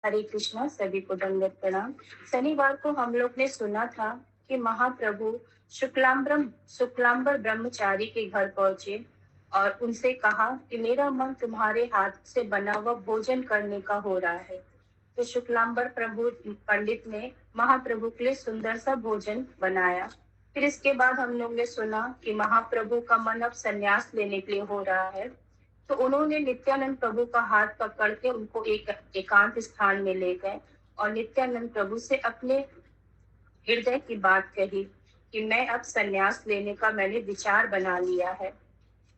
हरे कृष्णा, सभी को दंडवत प्रणाम। शनिवार को हम लोग ने सुना था कि महाप्रभु शुक्लांबर ब्रह्मचारी के घर पहुंचे और उनसे कहा कि मेरा मन तुम्हारे हाथ से बना हुआ भोजन करने का हो रहा है। तो शुक्लांबर प्रभु पंडित ने महाप्रभु के लिए सुंदर सा भोजन बनाया। फिर इसके बाद हम लोग ने सुना कि महाप्रभु का मन अब संन्यास लेने के लिए हो रहा है। तो उन्होंने नित्यानंद प्रभु का हाथ पकड़ के उनको एक एकांत स्थान में ले गए और नित्यानंद प्रभु से अपने हृदय की बात कही कि मैं अब संन्यास लेने का मैंने विचार बना लिया है।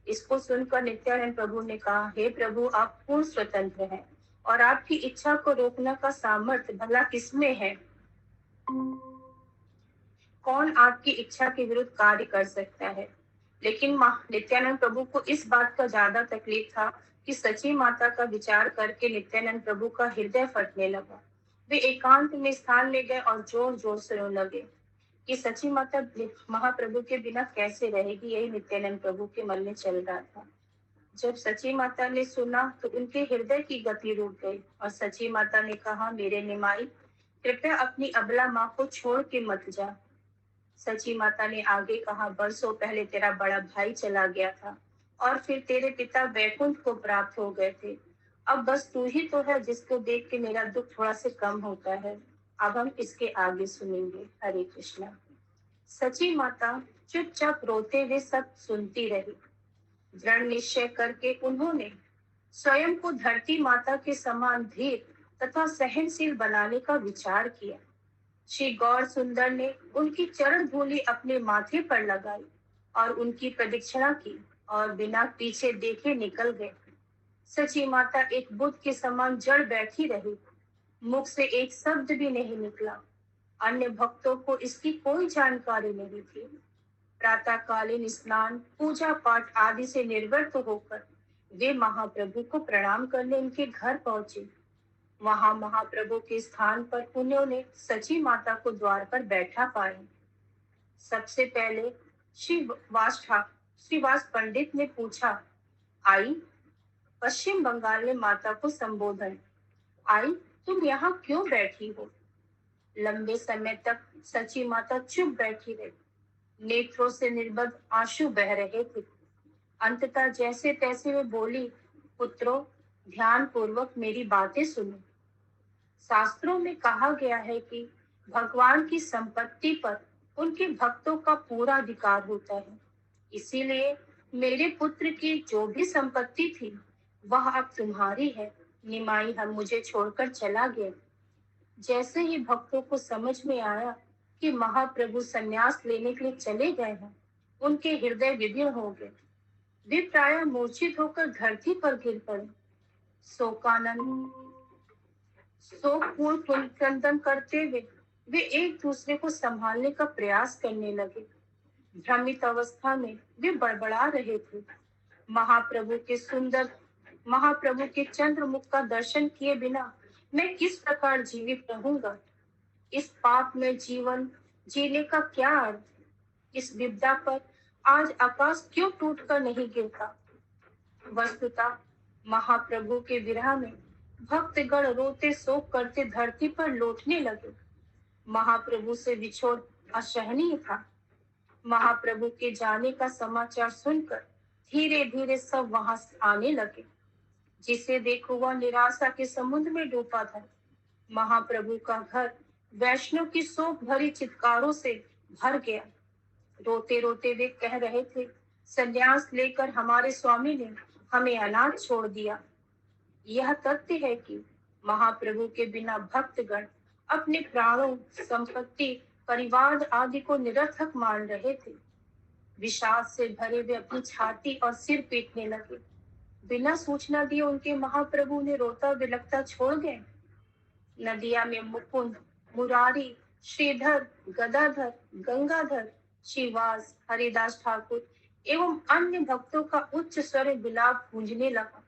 इसको सुनकर नित्यानंद प्रभु ने कहा, हे प्रभु, आप पूर्ण स्वतंत्र हैं और आपकी इच्छा को रोकने का सामर्थ्य भला किसमें है? कौन आपकी इच्छा के विरुद्ध कार्य कर सकता है? लेकिन नित्यानंद प्रभु को इस बात का ज्यादा तकलीफ था कि सची माता का विचार करके नित्यानंद प्रभु का हृदय फटने लगा। वे एकांत में स्थान ले गए और जोर जोर से रोने लगे कि सची माता महाप्रभु के बिना कैसे रहेगी। यही नित्यानंद प्रभु के मन में चल रहा था। जब सची माता ने सुना तो उनके हृदय की गति रुक गई और सची माता ने कहा, मेरे निमाई, कृपया अपनी अबला माँ को छोड़ के मत जा। सची माता ने आगे कहा, बरसों पहले तेरा बड़ा भाई चला गया था और फिर तेरे पिता वैकुंठ को प्राप्त हो गए थे। अब बस तू ही तो है जिसको देख के मेरा दुख थोड़ा से कम होता है। अब हम इसके आगे सुनेंगे। हरे कृष्णा। सची माता चुपचाप रोते हुए सब सुनती रही। दृढ़ निश्चय करके उन्होंने स्वयं को धरती माता के समान धीर तथा सहनशील बनाने का विचार किया। श्री गौर सुंदर ने उनकी चरण धूलि अपने माथे पर लगाई और उनकी प्रदक्षिणा की और बिना पीछे देखे निकल गए। सची माता एक बुद्ध के समान जड़ बैठी रही। मुख से एक शब्द भी नहीं निकला। अन्य भक्तों को इसकी कोई जानकारी नहीं थी। प्रातःकालीन स्नान, पूजा पाठ आदि से निवृत्त होकर वे महाप्रभु को प्रणाम करने उनके घर पहुंचे। वहां महाप्रभु के स्थान पर उन्होंने सची माता को द्वार पर बैठा पाया। सबसे पहले श्रीवास पंडित ने पूछा, आई? पश्चिम बंगाल में माता को संबोधन, आई, तुम यहाँ क्यों बैठी हो? लंबे समय तक सची माता चुप बैठी रही। नेत्रों से निर्बध आंसू बह रहे थे। अंततः जैसे तैसे वे बोली, पुत्रों, ध्यान पूर्वक मेरी बातें सुनो। शास्त्रों में कहा गया है कि भगवान की संपत्ति पर उनके भक्तों का पूरा अधिकार होता है। इसीलिए मेरे पुत्र की जो भी संपत्ति थी वह अब तुम्हारी है। निमाई हम मुझे छोड़कर चला गया। जैसे ही भक्तों को समझ में आया कि महाप्रभु संन्यास लेने के लिए चले गए हैं, उनके हृदय विदीर्ण हो गए। वे प्रायः मूर्छित होकर धरती पर गिर पड़े। शोकानंद शोकपूर्ण क्रंदन करते हुए वे एक दूसरे को संभालने का प्रयास करने लगे। भ्रमित अवस्था में वे बड़बड़ा रहे थे। महाप्रभु के चंद्रमुख का दर्शन किए बिना मैं किस प्रकार जीवित रहूंगा? इस पाप में जीवन जीने का क्या अर्थ? इस विपदा पर आज आकाश क्यों टूटकर नहीं गिरता? वस्तुतः महाप्रभु के विरह में भक्तगण रोते शोक करते धरती पर लौटने लगे। महाप्रभु से विछोड़ असहनीय था। महाप्रभु के जाने का समाचार सुनकर धीरे धीरे सब वहां आने लगे। जिसे देखो वह निराशा के समुद्र में डूबा था। महाप्रभु का घर वैष्णव की शोक भरी चित्कारों से भर गया। रोते रोते वे कह रहे थे, संन्यास लेकर हमारे स्वामी ने हमें अनाथ छोड़ दिया। यह तथ्य है कि महाप्रभु के बिना भक्तगण अपने प्राणों, संपत्ति, परिवार आदि को निरर्थक मान रहे थे। विषाद से भरे वे अपनी छाती और सिर पीटने लगे। बिना सूचना दिए उनके महाप्रभु ने रोता बिलखता छोड़ गए। नदिया में मुकुंद, मुरारी, श्रीधर, गदाधर, गंगाधर, श्रीवास, हरिदास ठाकुर एवं अन्य भक्तों का उच्च स्वर विलाप गूंजने लगा।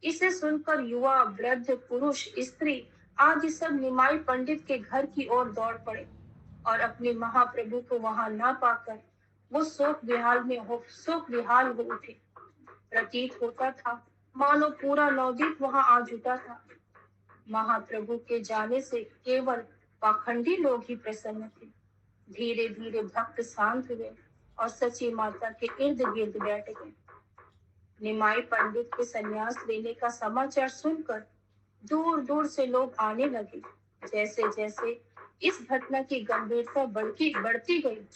इसे सुनकर युवा, वृद्ध, पुरुष, स्त्री आदि सब निमाई पंडित के घर की ओर दौड़ पड़े और अपने महाप्रभु को वहां ना पाकर वो शोक विहाल हो उठे। प्रतीत होता था मानो पूरा नवद्वीप वहां आ जुटा था। महाप्रभु के जाने से केवल पाखंडी लोग ही प्रसन्न थे। धीरे धीरे भक्त शांत हुए और सची माता के इर्द गिर्द बैठ गए। निमाई पंडित के संन्यास लेने का समाचार सुनकर दूर दूर से लोग आने लगे। जैसे जैसे इस घटना की गंभीरता बढ़ती गई,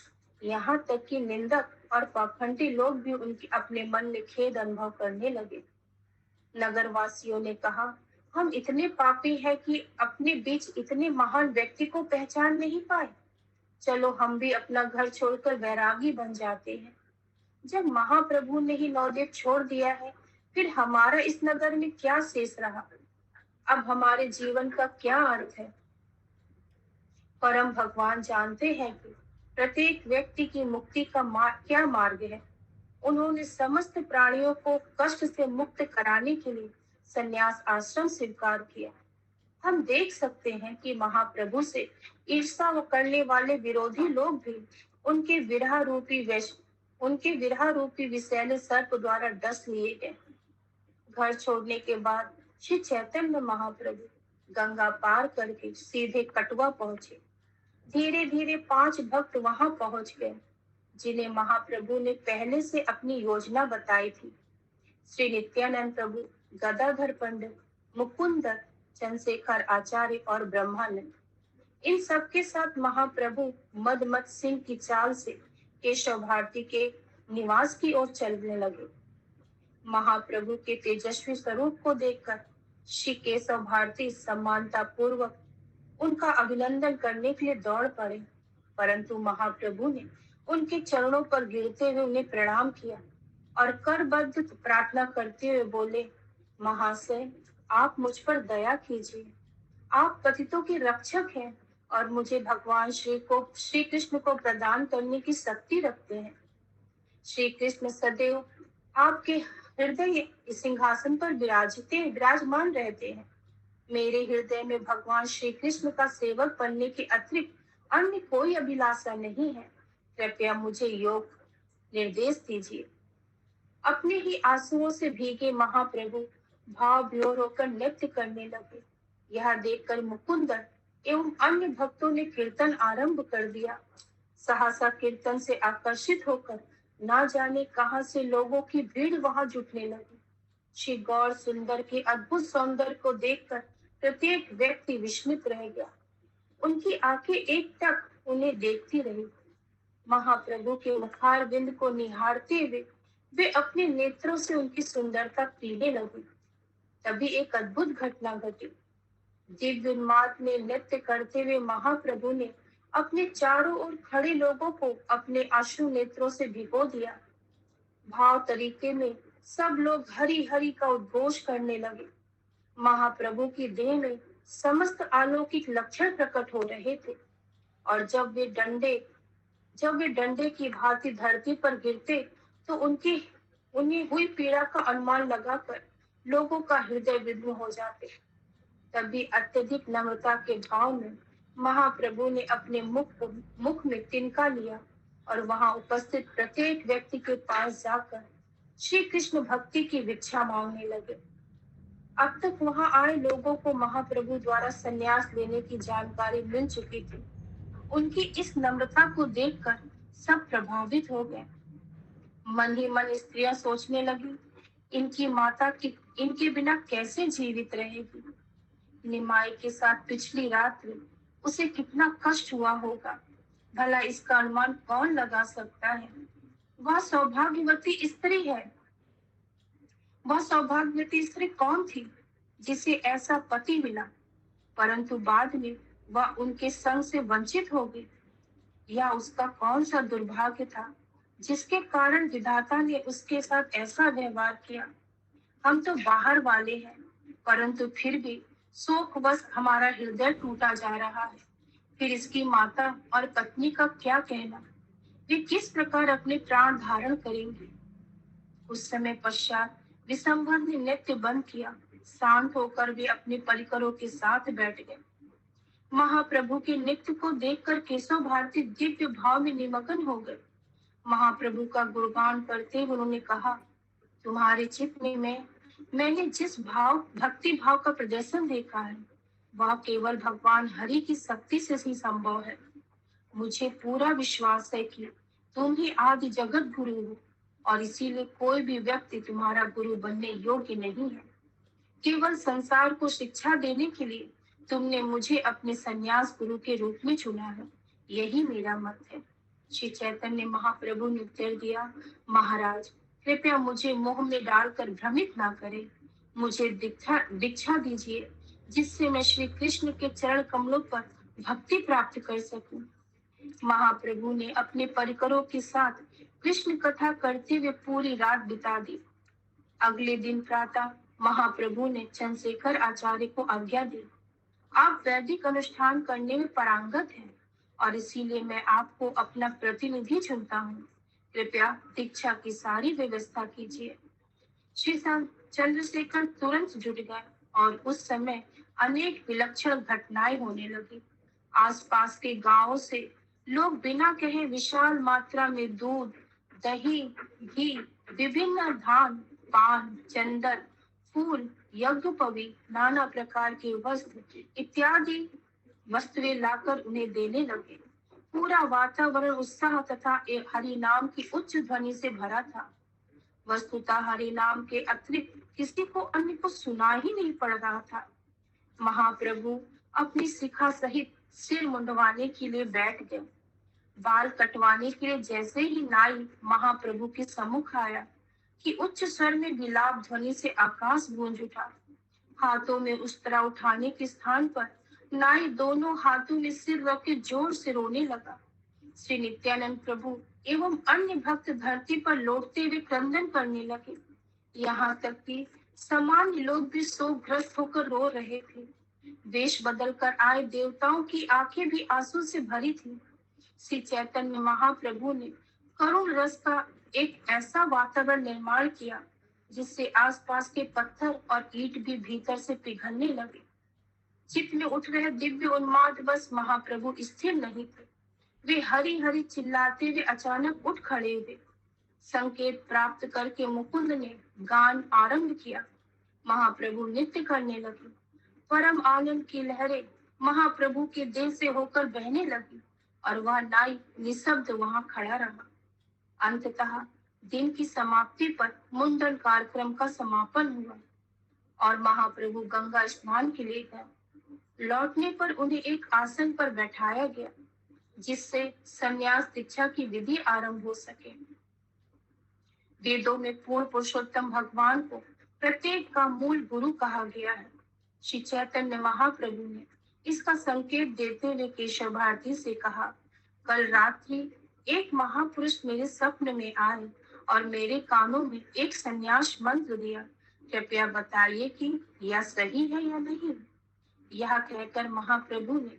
यहाँ तक कि निंदक और पाखंडी लोग भी उनकी अपने मन में खेद अनुभव करने लगे। नगरवासियों ने कहा, हम इतने पापी हैं कि अपने बीच इतने महान व्यक्ति को पहचान नहीं पाए। चलो हम भी अपना घर छोड़कर वैरागी बन जाते हैं। जब महाप्रभु ने ही नवद्वीप छोड़ दिया है, फिर हमारा इस नगर में क्या शेष रहा? अब हमारे जीवन का क्या अर्थ है? परम भगवान जानते हैं कि प्रत्येक व्यक्ति की मुक्ति का क्या मार्ग है। उन्होंने समस्त प्राणियों को कष्ट से मुक्त कराने के लिए संन्यास आश्रम स्वीकार किया। हम देख सकते हैं कि महाप्रभु से ईर्ष्या करने वाले विरोधी लोग भी उनके विरह रूपी विषैले सर्प द्वारा डस लिए गए। घर छोड़ने के बाद श्री चैतन्य महाप्रभु गंगा पार करके सीधे कटवा पहुंचे। धीरे धीरे 5 भक्त वहां पहुंच गए, जिन्हें महाप्रभु ने पहले से अपनी योजना बताई थी। श्री नित्यानंद प्रभु, गदाधर पंडित, मुकुंदर, चंद्रशेखर आचार्य और ब्रह्मानंद। इन सबके साथ महाप्रभु मदमत सिंह की चाल से केशव भारती के निवास की ओर चलने लगे। महाप्रभु के तेजस्वी स्वरूप को देखकर श्री केशव भारती सम्मानता पूर्वक उनका अभिनंदन करने के लिए दौड़ पड़े, परंतु महाप्रभु ने उनके चरणों पर गिरते हुए उन्हें प्रणाम किया और करबद्ध प्रार्थना करते हुए बोले, महाशय, आप मुझ पर दया कीजिए। आप पतितों के रक्षक हैं और मुझे भगवान श्री कृष्ण को प्रदान करने की शक्ति रखते हैं। श्री कृष्ण सदैव आपके हृदय सिंहासन पर विराजमान रहते हैं। मेरे हृदय में भगवान श्री कृष्ण का सेवक बनने के अतिरिक्त अन्य कोई अभिलाषा नहीं है। कृपया मुझे योग निर्देश दीजिए। अपने ही आंसुओं से भीगे महाप्रभु भाव विभोर होकर नृत्य करने लगे। यह देखकर मुकुंदर एवं अन्य भक्तों ने कीर्तन आरंभ कर दिया। सहसा कीर्तन से आकर्षित होकर ना जाने कहां से लोगों की भीड़ वहां जुटने लगी। श्री गौर सुंदर के अद्भुत सौंदर्य को देखकर प्रत्येक व्यक्ति विस्मित रह गया। उनकी आंखें एकटक उन्हें देखती रही। महाप्रभु के मुखार बिंद को निहारते हुए वे अपने नेत्रों से उनकी सुंदरता पीने लगी। तभी एक अद्भुत घटना घटी। दिव्य उन्माद में नृत्य करते हुए महाप्रभु ने अपने चारों ओर खड़े लोगों को अपने आंसू नेत्रों से भिगो दिया। भाव तरीके में सब लोग हरि हरि का उद्घोष करने लगे। महाप्रभु की देह में समस्त अलौकिक लक्षण प्रकट हो रहे थे और जब वे डंडे की भांति धरती पर गिरते तो उन्हें हुई पीड़ा का अनुमान लगाकर लोगों का हृदय विद्म हो जाते। तभी अत्यधिक नम्रता के भाव में महाप्रभु ने अपने मुख में तिनका लिया और वहां उपस्थित प्रत्येक व्यक्ति के पास जाकर श्री कृष्ण भक्ति की भिक्षा मांगने लगे। अब तक वहां आए लोगों को महाप्रभु द्वारा संन्यास लेने की जानकारी मिल चुकी थी। उनकी इस नम्रता को देखकर सब प्रभावित हो गए। मन ही मन स्त्रियां सोचने लगी, इनकी माता की इनके बिना कैसे जीवित रहेगी। निमाई के साथ पिछली रात में उसे कितना कष्ट हुआ होगा, भला इसका अनुमान कौन लगा सकता है। वह सौभाग्यवती स्त्री कौन थी जिसे ऐसा पति मिला, परंतु बाद में वह उनके संग से वंचित हो गई। यह उसका कौन सा दुर्भाग्य था जिसके कारण विधाता ने उसके साथ ऐसा व्यवहार किया। हम तो बाहर वाले हैं, परंतु फिर भी शोकवश हमारा हृदय टूटा जा रहा है। फिर इसकी माता और पत्नी का क्या कहना, वे किस प्रकार अपने प्राण धारण करेंगे। उस समय पश्चात विशंभर ने नृत्य बंद किया। शांत होकर वे अपने परिकरों के साथ बैठ गए। महाप्रभु के नृत्य को देखकर केशव भारती दिव्य भाव में निमग्न हो गए। महाप्रभु का गुणगान करते हुए उन्होंने कहा, तुम्हारे चित्त में मैंने जिस भक्ति भाव का प्रदर्शन देखा है, वह केवल भगवान हरि की शक्ति से ही संभव है। मुझे पूरा विश्वास है कि तुम ही आदि जगत गुरु हो और इसीलिए कोई भी व्यक्ति तुम्हारा गुरु बनने योग्य नहीं है। केवल संसार को शिक्षा देने के लिए तुमने मुझे अपने संन्यास गुरु के रूप में चुना है, यही मेरा मत है। श्री चैतन्य महाप्रभु ने उत्तर दिया, महाराज कृपया मुझे मोह में डालकर भ्रमित ना करें। मुझे दीक्षा दीजिए जिससे मैं श्री कृष्ण के चरण कमलों पर भक्ति प्राप्त कर सकूं। महाप्रभु ने अपने परिकरों के साथ कृष्ण कथा करते हुए पूरी रात बिता दी। अगले दिन प्रातः महाप्रभु ने चंद्रशेखर आचार्य को आज्ञा दी, आप वैदिक अनुष्ठान करने में पारंगत हैं और इसीलिए मैं आपको अपना प्रतिनिधि चुनता हूँ। कृपया दीक्षा की सारी व्यवस्था कीजिए। श्री चंद्रशेखर तुरंत जुट गए और उस समय अनेक विलक्षण घटनाएं होने लगी। आसपास के गांवों से लोग बिना कहे विशाल मात्रा में दूध, दही, घी, विभिन्न धान, पान, चंदन, फूल, यज्ञोपवी, नाना प्रकार के वस्त्र इत्यादि वस्तुएं लाकर उन्हें देने लगे। पूरा वातावरण उत्साह तथा एक हरि नाम की उच्च ध्वनि से भरा था। वस्तुतः हरि नाम के अतिरिक्त किसी को अन्य को सुना ही नहीं पड़ रहा था। महाप्रभु अपनी शिखा सहित सिर मुंडवाने के लिए बैठ गए। बाल कटवाने के लिए जैसे ही नाई महाप्रभु के सम्मुख आया कि उच्च स्वर में विलाप ध्वनि से आकाश गूंज उठा। हाथों में उस्तरा उठाने के स्थान पर नाई दोनों हाथों में सिर रख के जोर से रोने लगा। श्री नित्यानंद प्रभु एवं अन्य भक्त धरती पर लौटते हुए क्रंदन करने लगे। यहाँ तक कि सामान्य लोग भी शोकग्रस्त होकर रो रहे थे। वेश बदलकर आए देवताओं की आंखें भी आंसू से भरी थी। श्री चैतन्य महाप्रभु ने करुण रस का एक ऐसा वातावरण निर्माण किया जिससे आसपास के पत्थर और ईंट भी भीतर से पिघलने लगे। चित्त में उठ रहे दिव्य उन्माद बस महाप्रभु स्थिर नहीं थे। वे हरि हरि चिल्लाते हुए अचानक उठ खड़े हुए। संकेत प्राप्त करके मुकुंद ने गान आरंभ किया। महाप्रभु नृत्य करने लगे। परम आनंद की लहरें महाप्रभु के दिल से होकर बहने लगी और वह नाई निशब्द वहां खड़ा रहा। अंततः दिन की समाप्ति पर मुंडन कार्यक्रम का समापन हुआ और महाप्रभु गंगा स्नान के लिए गए। लौटने पर उन्हें एक आसन पर बैठाया गया जिससे संन्यास दीक्षा की विधि आरंभ हो सके। वेदों में पूर्ण पुरुषोत्तम भगवान को प्रत्येक का मूल गुरु कहा गया है। श्री चैतन्य महाप्रभु ने इसका संकेत देते हुए केशव भारती से कहा, कल रात्रि एक महापुरुष मेरे स्वप्न में आए और मेरे कानों में एक संन्यास मंत्र दिया। कृपया बताइए कि यह सही है या नहीं। यह कहकर महाप्रभु ने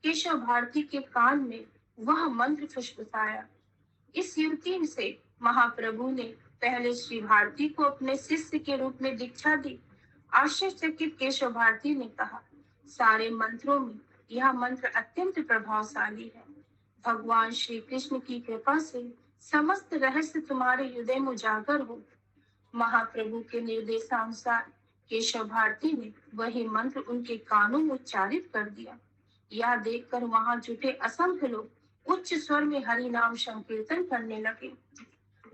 केशव भारती के कान में वह मंत्र फुसफुसाया। इस युवती से महाप्रभु ने पहले श्री भारती को अपने शिष्य के रूप में दीक्षा दी। आश्चर्यचकित केशव भारती ने कहा, सारे मंत्रों में यह मंत्र अत्यंत प्रभावशाली है। भगवान श्री कृष्ण की कृपा से समस्त रहस्य तुम्हारे हृदय में उजागर हो। महाप्रभु के निर्देशानुसार केशव भारती ने वही मंत्र उनके कानों में उच्चारित कर दिया। यह देखकर वहां जुटे असंख्य लोग उच्च स्वर में हरि नाम संकीर्तन करने लगे।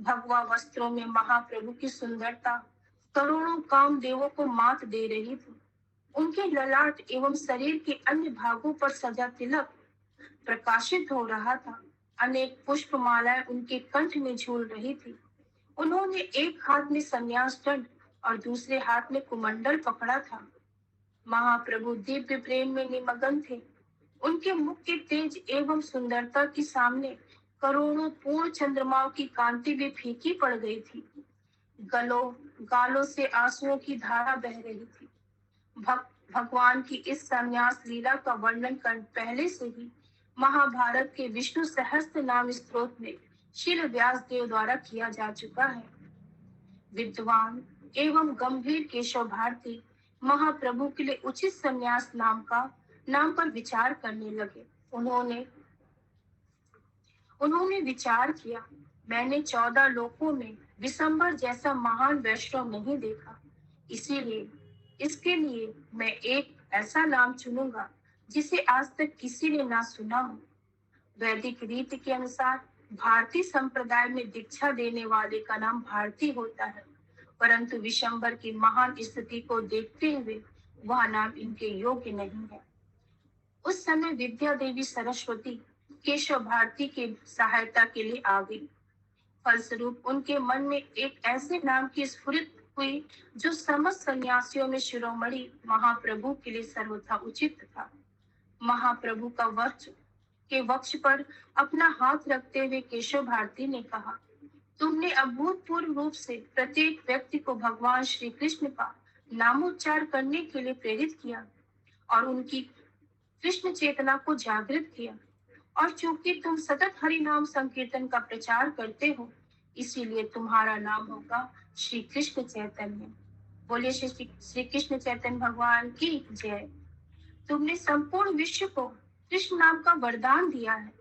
भगवा वस्त्रों में महाप्रभु की सुंदरता करोड़ों कामदेवों को मात दे रही थी। उनके ललाट एवं शरीर के अन्य भागों पर सजा तिलक प्रकाशित हो रहा था। अनेक पुष्प मालाएं उनके कंठ में झूल रही थी। उन्होंने एक हाथ में संन्यास दंड और दूसरे हाथ में कुमंडल पकड़ा था। महाप्रभु दिव्य प्रेम में निमग्न थे। उनके मुख के तेज एवं सुंदरता के सामने करोड़ों पूर्ण चंद्रमाओं की कांति भी फीकी पड़ गई थी। गालों से आंसुओं की धारा बह रही थी। भगवान की इस संन्यास लीला का वर्णन कर पहले से ही महाभारत के विष्णु सहस्त्र नाम स्तोत्र में श्रील व्यास देव द्वारा किया जा चुका है। विद्वान एवं गंभीर केशव भारती महाप्रभु के लिए उचित संन्यास नाम पर विचार करने लगे। उन्होंने विचार किया, मैंने 14 लोकों में विशंबर जैसा महान वैष्णव नहीं देखा, इसीलिए इसके लिए मैं एक ऐसा नाम चुनूंगा जिसे आज तक किसी ने ना सुना हो। वैदिक रीति के अनुसार भारतीय संप्रदाय में दीक्षा देने वाले का नाम भारती होता है, परंतु विशंबर की महान स्थिति को देखते हुए वह नाम इनके योग्य नहीं है। उस समय विद्या देवी सरस्वती केशव भारती की सहायता के लिए आ गई। फलस्वरूप उनके मन में एक ऐसे नाम की स्फुरित हुई जो समस्त सन्यासियों में शिरोमणि महाप्रभु के लिए सर्वथा उचित था। महाप्रभु का वक्ष पर अपना हाथ रखते हुए केशव भारती ने कहा, तुमने अभूतपूर्व रूप से प्रत्येक व्यक्ति को भगवान श्री कृष्ण का नामोच्चार करने के लिए प्रेरित किया और उनकी कृष्ण चेतना को जागृत किया। और चूंकि तुम सतत हरि नाम संकीर्तन का प्रचार करते हो, इसीलिए तुम्हारा नाम होगा श्री कृष्ण चैतन्य। बोलिए श्री कृष्ण चैतन्य भगवान की जय। तुमने संपूर्ण विश्व को कृष्ण नाम का वरदान दिया है।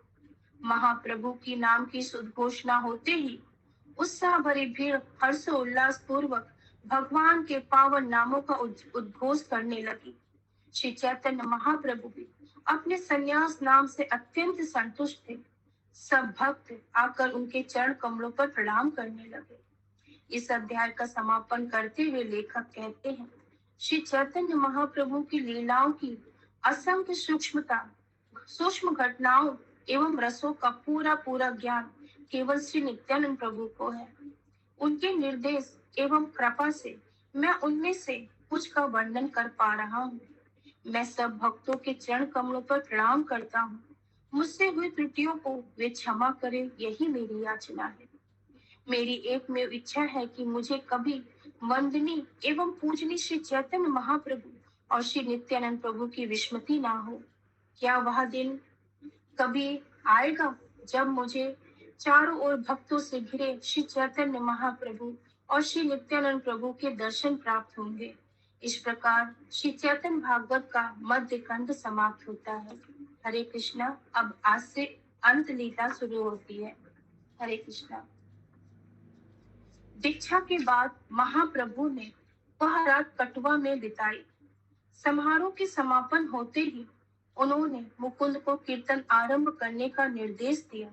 महाप्रभु की नाम की उद्घोषणा होते ही उत्साह भरी भीड़ हर्षोल्लास पूर्वक भगवान के पावन नामों का उद्घोष करने लगी। श्री चैतन्य महाप्रभु भी अपने संन्यास नाम से अत्यंत संतुष्ट थे। सब भक्त आकर उनके चरण कमलों पर प्रणाम करने लगे। इस अध्याय का समापन करते हुए लेखक कहते हैं, श्री चैतन्य महाप्रभु की लीलाओं की असंख्य सूक्ष्म घटनाओं एवं रसों का पूरा ज्ञान केवल श्री नित्यानंद प्रभु को है। उनके निर्देश एवं कृपा से मैं उनमें से कुछ का वर्णन कर पा रहा हूँ। मैं सब भक्तों के चरण कमलों पर प्रणाम करता हूँ। मुझसे हुई त्रुटियों को वे क्षमा करें, यही मेरी याचना है। मेरी एकमेव इच्छा है कि मुझे कभी वंदनीय एवं पूजनीय श्री चैतन्य महाप्रभु और श्री नित्यानंद प्रभु की विस्मृति ना हो। क्या वह दिन कभी आएगा जब मुझे चारों ओर भक्तों से घिरे श्री चैतन्य महाप्रभु और श्री नित्यानंद प्रभु के दर्शन प्राप्त होंगे। इस प्रकार श्री चैतन्य भागवत का मध्य खंड समाप्त होता है। हरे कृष्णा। अब आज से अंत लीला शुरू होती है। हरे कृष्णा। दीक्षा के बाद महाप्रभु ने वह रात कटवा में बिताई। समारोह के समापन होते ही उन्होंने मुकुंद को कीर्तन आरंभ करने का निर्देश दिया।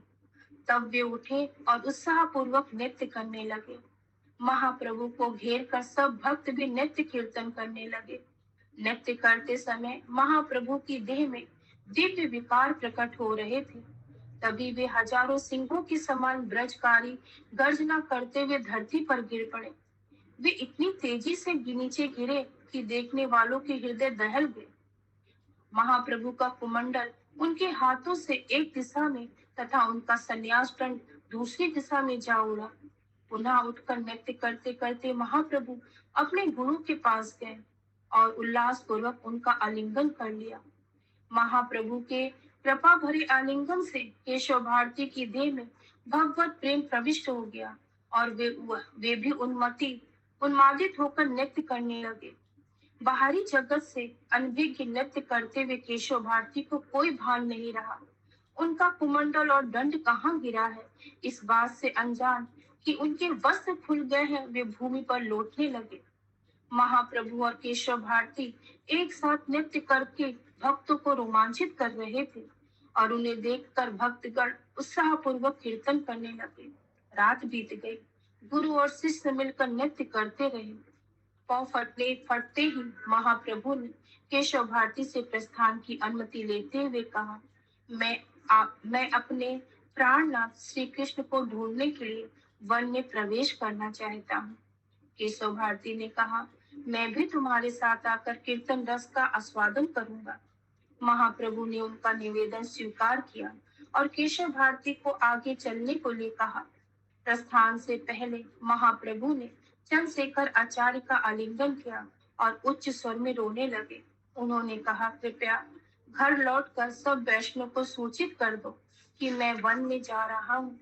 तब वे उठे और उत्साह पूर्वक नृत्य करने लगे। महाप्रभु को घेर कर सब भक्त भी नृत्य कीर्तन करने लगे। नृत्य करते समय महाप्रभु की देह में दिव्य विकार प्रकट हो रहे थे। तभी वे हजारों सिंहों के समान ब्रजकारी गर्जना करते हुए धरती पर गिर पड़े। वे इतनी तेजी से नीचे गिरे कि देखने वालों के हृदय दहल गए। महाप्रभु का कुमंडल उनके हाथों से एक दिशा में तथा उनका संन्यास दंड दूसरी दिशा में जा उड़ा। पुनः उठकर नृत्य करते करते महाप्रभु अपने गुरु के पास गए और उल्लास पूर्वक उनका आलिंगन कर लिया। महाप्रभु के कृपा भरे आलिंगन से केशव भारती की देह में भगवत प्रेम प्रविष्ट हो गया और वे भी उन्मादित होकर नृत्य करने लगे। बाहरी जगत से अनभिज्ञ नृत्य करते हुए केशव भारती को कोई भान नहीं रहा। उनका कुमंडल और दंड कहाँ गिरा है, इस बात से अनजान कि उनके वस्त्र खुल गए हैं, वे भूमि पर लौटने लगे। महाप्रभु और केशव भारती एक साथ नृत्य करके भक्तों को रोमांचित कर रहे थे और उन्हें देखकर भक्तगण उत्साह पूर्वक कीर्तन करने लगे। रात बीत गई। गुरु और शिष्य मिलकर नृत्य करते रहे। पाँव फटते ही महाप्रभु ने केशव भारती से प्रस्थान की अनुमति लेते हुए कहा, मैं अपने प्राणनाथ श्री कृष्ण को ढूंढने के लिए वन में प्रवेश करना चाहता हूँ। केशव भारती ने कहा, मैं भी तुम्हारे साथ आकर कीर्तन रस का आस्वादन करूंगा। महाप्रभु ने उनका निवेदन स्वीकार किया और केशव भारती को आगे चलने को लिए कहा। प्रस्थान से पहले महाप्रभु ने चंद्रशेखर आचार्य का आलिंगन किया और उच्च स्वर में रोने लगे। उन्होंने कहा, कृपया घर लौटकर सब वैष्णव को सूचित कर दो कि मैं वन में जा रहा हूँ।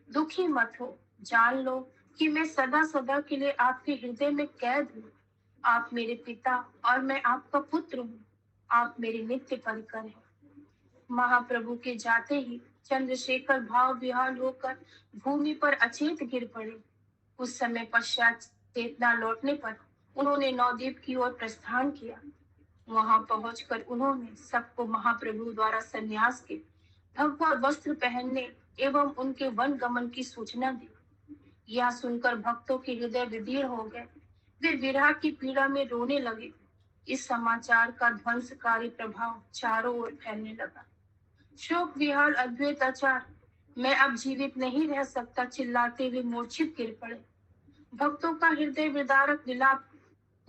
दुखी मत हो, जान लो कि मैं सदा सदा के लिए आपके हृदय में कैद हूँ। आप मेरे पिता और मैं आपका पुत्र हूँ। आप मेरे नित्य परिकर हैं। महाप्रभु के जाते ही चंद्रशेखर भाव विहाल होकर भूमि पर अचेत गिर पड़े। कुछ समय पश्चात चेतना लौटने पर उन्होंने नवद्वीप की ओर प्रस्थान किया। वहां पहुंचकर उन्होंने सबको महाप्रभु द्वारा संन्यास के भगवा वस्त्र पहनने एवं उनके वन गमन की सूचना दी। यह सुनकर भक्तों के हृदय विदीर्ण हो गए। वे विरह की पीड़ा में रोने लगे। इस समाचार का ध्वंसकारी प्रभाव चारों ओर फैलने लगा। शोक विहार अद्वैत आचार्य, मैं अब जीवित नहीं रह सकता, चिल्लाते हुए मूर्छित गिर पड़े। भक्तों का हृदय विदारक विलाप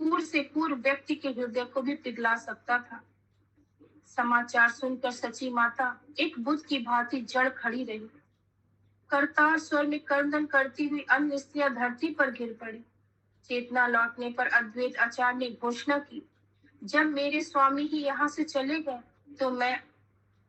पूर्व से पूर्व व्यक्ति के हृदय को भी पिघला सकता था। समाचार सुनकर सची माता एक बुद्ध की भांति जड़ खड़ी रही। करतार स्वर में क्रंदन करती हुई अन्य स्त्रियां धरती पर गिर पड़ी। चेतना लौटने पर अद्वैत आचार्य ने घोषणा की, जब मेरे स्वामी ही यहाँ से चले गए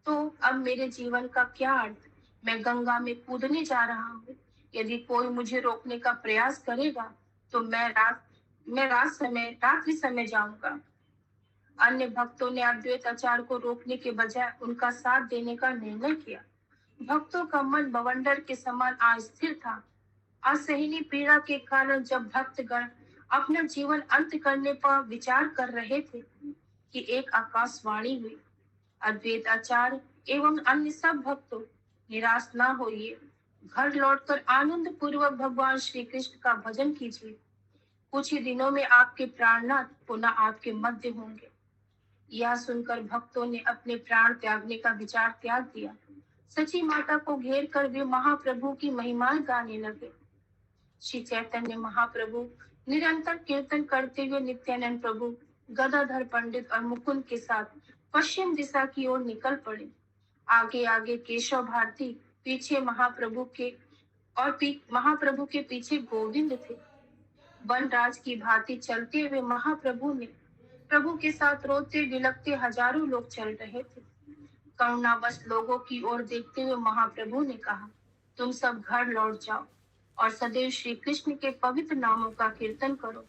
तो अब मेरे जीवन का क्या अर्थ। मैं गंगा में कूदने जा रहा हूँ। यदि कोई मुझे रोकने का प्रयास करेगा तो मैं रात्रि समय जाऊंगा। अन्य भक्तों ने अद्वैत आचार्य को रोकने के बजाय उनका साथ देने का निर्णय किया। भक्तों का मन बवंडर के समान अस्थिर था। असहनीय पीड़ा के कारण जब भक्तगण अपना जीवन अंत करने पर विचार कर रहे थे कि एक आकाशवाणी हुई, अद्वैत आचार्य एवं अन्य सब भक्तों, निराश न होइए, घर लौटकर आनंद पूर्वक भगवान श्री कृष्ण का भजन कीजिए। कुछ ही दिनों में आपके प्राणनाथ पुनः आपके मध्य होंगे। यह सुनकर भक्तों ने अपने प्राण त्यागने का विचार त्याग दिया। सची माता को घेर कर वे महाप्रभु की महिमाएं गाने लगे। श्री चैतन्य महाप्रभु निरंतर कीर्तन करते हुए नित्यानंद प्रभु, गदाधर पंडित और मुकुंद के साथ पश्चिम दिशा की ओर निकल पड़े। आगे आगे केशव भारती, पीछे महाप्रभु के पीछे गोविंद थे। वनराज की भांति चलते हुए महाप्रभु ने प्रभु के साथ रोते बिलखते हजारों लोग चल रहे थे। करुणावश लोगों की ओर देखते हुए महाप्रभु ने कहा, तुम सब घर लौट जाओ और सदैव श्री कृष्ण के पवित्र नामों का कीर्तन करो।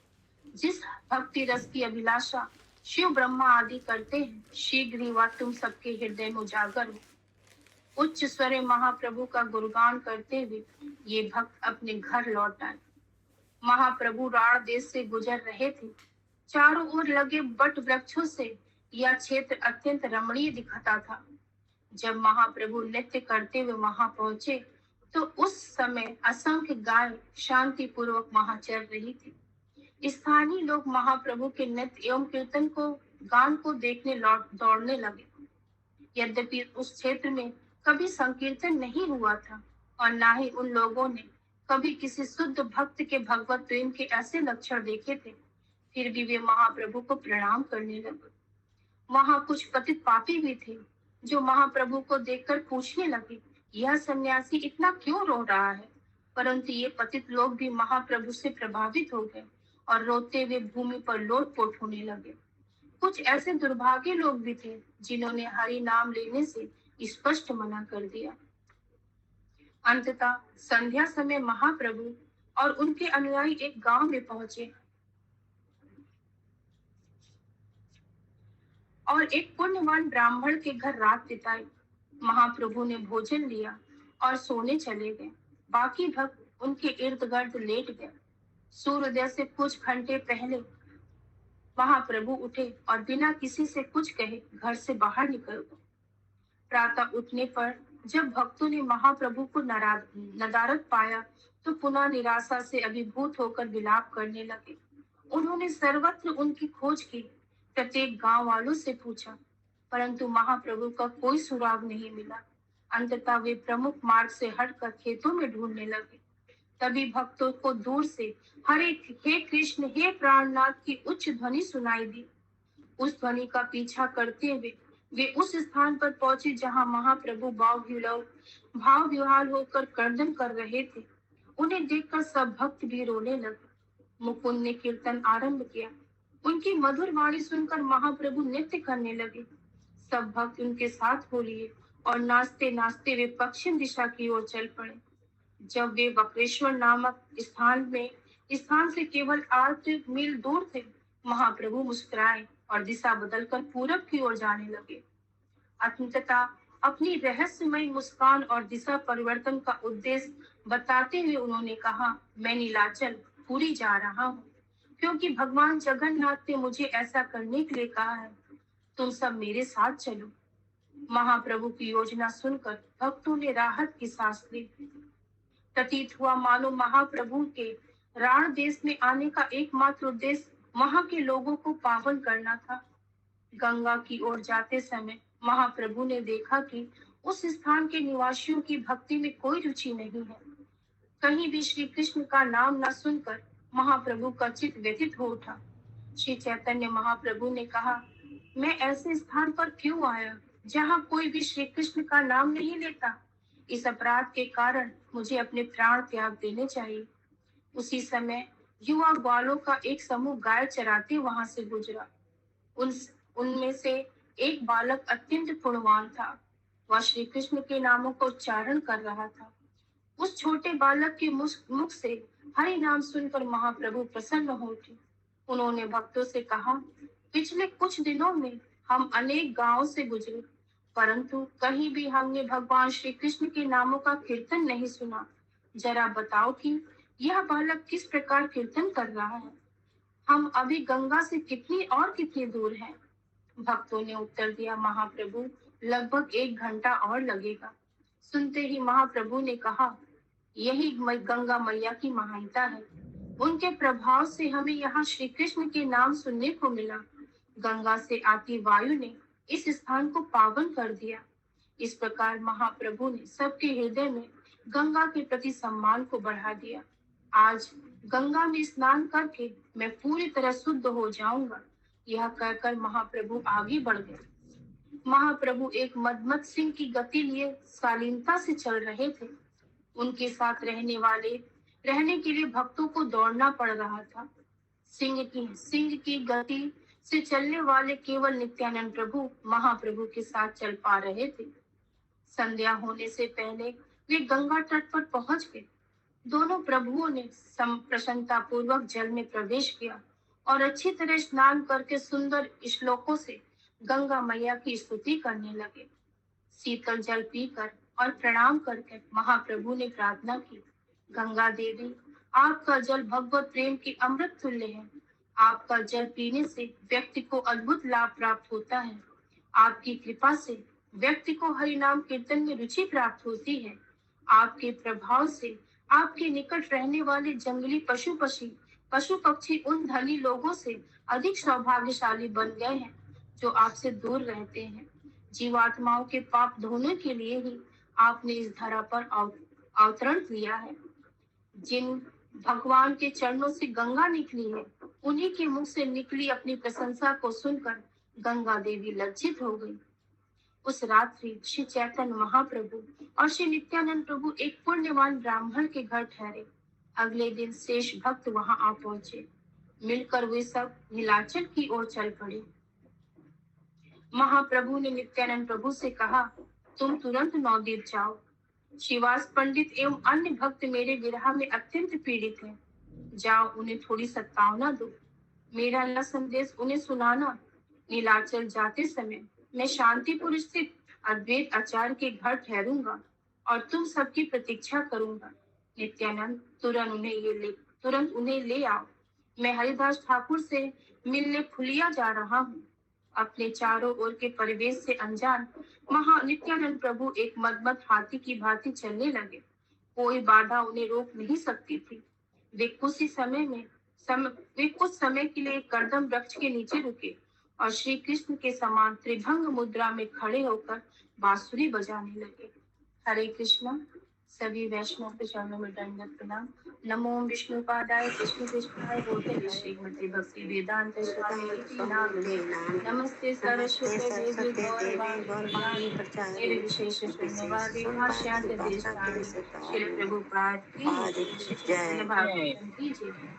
जिस भक्ति रस की अभिलाषा शिव ब्रह्मा आदि करते हैं, शीघ्र ही वह तुम सबके हृदय में उजागर हो। उच्च स्वरे महाप्रभु का गुणगान करते हुए ये भक्त अपने घर लौट आए। महाप्रभु राण देश से गुजर रहे थे। चारों ओर लगे बट वृक्षों से यह क्षेत्र अत्यंत रमणीय दिखता था। जब महाप्रभु नृत्य करते हुए वहां पहुंचे तो उस समय असंख्य गाय शांति पूर्वक वहां चल रही थी। स्थानीय लोग महाप्रभु के नृत्य एवं कीर्तन को गान को देखने दौड़ने लगे। यद्यपि उस क्षेत्र में कभी संकीर्तन नहीं हुआ था और न ही उन लोगों ने कभी किसी शुद्ध भक्त के भगवत प्रेम के ऐसे लक्षण देखे थे, फिर भी वे महाप्रभु को प्रणाम करने लगे। वहां कुछ पतित पापी भी थे जो महाप्रभु को देखकर पूछने लगे, यह सन्यासी इतना क्यों रो रहा है। परंतु ये पतित लोग भी महाप्रभु से प्रभावित हो गए और रोते हुए भूमि पर लोटपोट होने लगे। कुछ ऐसे दुर्भाग्य लोग भी थे जिन्होंने हरि नाम लेने से स्पष्ट मना कर दिया। अंततः संध्या समय महाप्रभु और उनके अनुयायी एक गांव में पहुंचे और एक पुण्यवान ब्राह्मण के घर रात बिताई। महाप्रभु ने भोजन लिया और सोने चले गए। बाकी भक्त उनके इर्द गिर्द लेट गए। सूर्योदय से कुछ घंटे पहले महाप्रभु उठे और बिना किसी से कुछ कहे घर से बाहर निकल गए। प्रातः उठने पर जब भक्तों ने महाप्रभु को नदारद पाया तो पुनः निराशा से अभिभूत होकर विलाप करने लगे। उन्होंने सर्वत्र उनकी खोज की, प्रत्येक गांव वालों से पूछा, परंतु महाप्रभु का कोई सुराग नहीं मिला। अंततः वे प्रमुख मार्ग से हटकर खेतों में ढूंढने लगे। तभी भक्तों को दूर से हे कृष्ण, हे प्राणनाथ की उच्च ध्वनि सुनाई दी। उस ध्वनि का पीछा करते हुए वे उस स्थान पर पहुंचे जहां महाप्रभु भाव विह्वल होकर क्रंदन कर रहे थे। उन्हें देखकर सब भक्त भी रोने लगे। मुकुंद ने कीर्तन आरंभ किया। उनकी मधुर वाणी सुनकर महाप्रभु नृत्य करने लगे। सब भक्त उनके साथ हो लिए और नाचते नाचते वे पश्चिम दिशा की ओर चल पड़े। जब वे वक्रेश्वर नामक स्थान से केवल 8 मील दूर थे, महाप्रभु मुस्कुराए और दिशा बदलकर पूरब की ओर जाने लगे। अंततः अपनी रहस्यमय मुस्कान और दिशा परिवर्तन का उद्देश्य बताते हुए उन्होंने कहा, मैं नीलाचल पुरी जा रहा हूँ, क्योंकि भगवान जगन्नाथ ने मुझे ऐसा करने के लिए कहा है। तुम सब मेरे साथ चलो। महाप्रभु की योजना सुनकर भक्तों ने राहत की सांस ली। प्रतीत हुआ मानो महाप्रभु के राण देश में आने का एकमात्र उद्देश्य वहां के लोगों को पावन करना था। गंगा की ओर जाते समय महाप्रभु ने देखा कि उस स्थान के निवासियों की भक्ति में कोई रुचि नहीं है। कहीं भी श्री कृष्ण का नाम न सुनकर महाप्रभु का चित्त व्यथित हो उठा। श्री चैतन्य महाप्रभु ने कहा, मैं ऐसे स्थान पर क्यों आया जहाँ कोई भी श्री कृष्ण का नाम नहीं लेता। इस अपराध के कारण मुझे अपने प्राण त्याग देने चाहिए। उसी समय युवा ग्वालों का एक समूह गाय चराते वहां से गुजरा। उन उनमें से एक बालक अत्यंत गुणवान था। वह श्री कृष्ण के नामों का उच्चारण कर रहा था। उस छोटे बालक के मुख से हरि नाम सुनकर महाप्रभु प्रसन्न हो उठे। उन्होंने भक्तों से कहा, पिछले कुछ दिनों में हम अनेक गांवों से गुजरे, परंतु कहीं भी हमने भगवान श्री कृष्ण के नामों का कीर्तन नहीं सुना। जरा बताओ कि यह बालक किस प्रकार कीर्तन कर रहा है। हम अभी गंगा से कितनी दूर हैं। भक्तों ने उत्तर दिया, महाप्रभु, लगभग 1 घंटा और लगेगा। सुनते ही महाप्रभु ने कहा, यही गंगा मैया की महानता है। उनके प्रभाव से हमें यहाँ श्री कृष्ण के नाम सुनने को मिला। गंगा से आती वायु ने इस स्थान को पावन कर दिया। इस प्रकार महाप्रभु ने सबके हृदय में गंगा के प्रति सम्मान को बढ़ा दिया। आज गंगा में स्नान करके मैं पूरी तरह शुद्ध हो जाऊंगा। यह कहकर महाप्रभु आगे बढ़ गए। महाप्रभु एक मदमत सिंह की गति लिए शालीनता से चल रहे थे। उनके साथ रहने के लिए भक्तों को दौड़ना पड़ रहा था। सिंह की गति से चलने वाले केवल नित्यानंद प्रभु महाप्रभु के साथ चल पा रहे थे। संध्या होने से पहले वे गंगा तट पर पहुंच गए। दोनों प्रभुओं ने प्रसन्नता पूर्वक जल में प्रवेश किया और अच्छी तरह स्नान करके सुंदर श्लोकों से गंगा मैया की स्तुति करने लगे। शीतल जल पीकर और प्रणाम करके महाप्रभु ने प्रार्थना की, गंगा देवी, आपका जल भगवत प्रेम की अमृत तुल्य है। आपका जल पीने से व्यक्ति को अद्भुत लाभ प्राप्त होता है। आपकी कृपा से व्यक्ति को हरि नाम कीर्तन में रुचि प्राप्त होती है। आपके प्रभाव से आपके निकट रहने वाले जंगली पशु पक्षी उन धनी लोगों से अधिक सौभाग्यशाली बन गए हैं जो आपसे दूर रहते हैं। जीवात्माओं के पाप धोने के लिए ही आपने इस धरा पर अवतरण किया है। जिन भगवान के चरणों से गंगा निकली है, उन्हीं के मुख से निकली अपनी प्रशंसा को सुनकर गंगा देवी लज्जित हो गई। उस रात्रि श्री चैतन्य महाप्रभु और श्री नित्यानंद प्रभु एक पुण्यवान ब्राह्मण के घर ठहरे। अगले दिन शेष भक्त वहां आ पहुंचे। मिलकर वे सब नीलाचल की ओर चल पड़े। महाप्रभु ने नित्यानंद प्रभु से कहा, तुम तुरंत नवद्वीप जाओ। शिवास पंडित एवं अन्य भक्त मेरे विरह में अत्यंत पीड़ित हैं। जाओ, उन्हें थोड़ी सत्तावना दो। मेरा यह संदेश उन्हें सुनाना। नीलाचल जाते समय मैं शांतिपुर स्थित अद्वैत आचार्य के घर ठहरूंगा और तुम सबकी प्रतीक्षा करूंगा। नित्यानंद, तुरंत उन्हें ले आओ। मैं हरिदास ठाकुर से मिलने फुलिया जा रहा हूँ। अपने चारों ओर के परिवेश से अनजान नित्यानंद प्रभु एक मदमत हाथी की भांति चलने लगे। कोई बाधा उन्हें रोक नहीं सकती थी। वे कुछ समय के लिए करदम वृक्ष के नीचे रुके और श्री कृष्ण के समान त्रिभंग मुद्रा में खड़े होकर बांसुरी बजाने लगे। हरे कृष्णा। सभी वैष्णव के चरणों में दंडवत प्रणाम। नमो विष्णुपादाय कृष्ण कृष्णाय भूतले श्रीमती भक्ति वेदांत स्वामी नामिने नमस्ते सरस्वती देवी गौरवाणी प्रचारे विशेष शून्यवादी भाष्यांत देशानि श्री प्रभुपाद की जय।